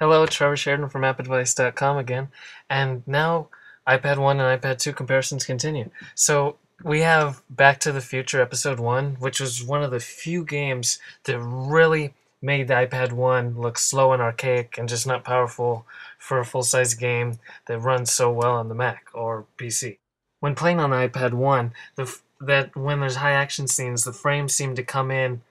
Hello, Trevor Sheridan from AppAdvice.com again, and now iPad 1 and iPad 2 comparisons continue. So we have Back to the Future Episode 1, which was one of the few games that really made the iPad 1 look slow and archaic and just not powerful for a full-size game that runs so well on the Mac or PC. When playing on the iPad 1, that when there's high action scenes, the frames seem to come in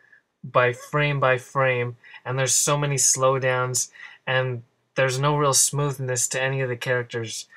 by frame, and there's so many slowdowns, and there's no real smoothness to any of the characters.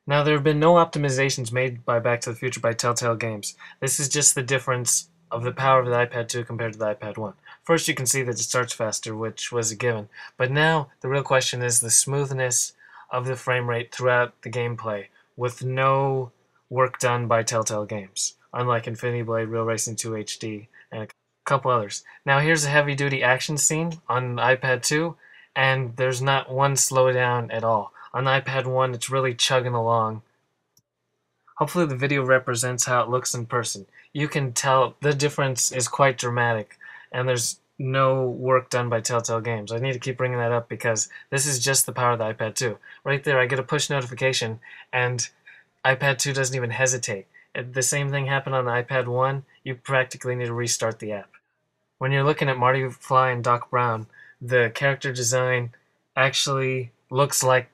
Now, there have been no optimizations made by Back to the Future by Telltale Games. This is just the difference of the power of the iPad 2 compared to the iPad 1. First, you can see that it starts faster, which was a given. But now, the real question is the smoothness of the frame rate throughout the gameplay, with no work done by Telltale Games, unlike Infinity Blade, Real Racing 2 HD, and a couple others. Now, here's a heavy-duty action scene on the iPad 2, and there's not one slowdown at all. On the iPad 1, it's really chugging along. Hopefully the video represents how it looks in person. You can tell the difference is quite dramatic, and there's no work done by Telltale Games. I need to keep bringing that up because this is just the power of the iPad 2. Right there, I get a push notification, and iPad 2 doesn't even hesitate. The same thing happened on the iPad 1. You practically need to restart the app. When you're looking at Marty Fly and Doc Brown, the character design actually looks like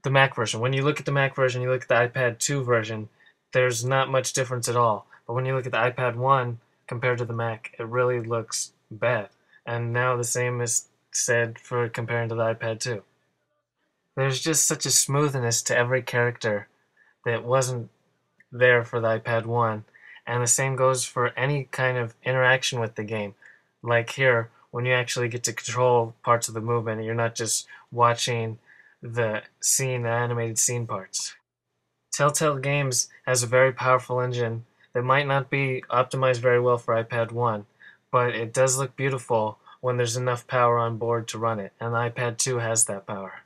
the Mac version. When you look at the Mac version, you look at the iPad 2 version, there's not much difference at all. But when you look at the iPad 1 compared to the Mac, it really looks bad. And now the same is said for comparing to the iPad 2. There's just such a smoothness to every character that wasn't there for the iPad 1. And the same goes for any kind of interaction with the game. Like here, when you actually get to control parts of the movement, you're not just watching the animated scene parts. Telltale Games has a very powerful engine that might not be optimized very well for iPad 1, but it does look beautiful when there's enough power on board to run it, and the iPad 2 has that power.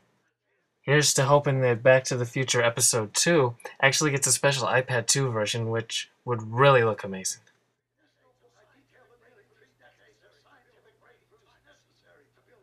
Here's to hoping that Back to the Future Episode 2 actually gets a special iPad 2 version, which would really look amazing.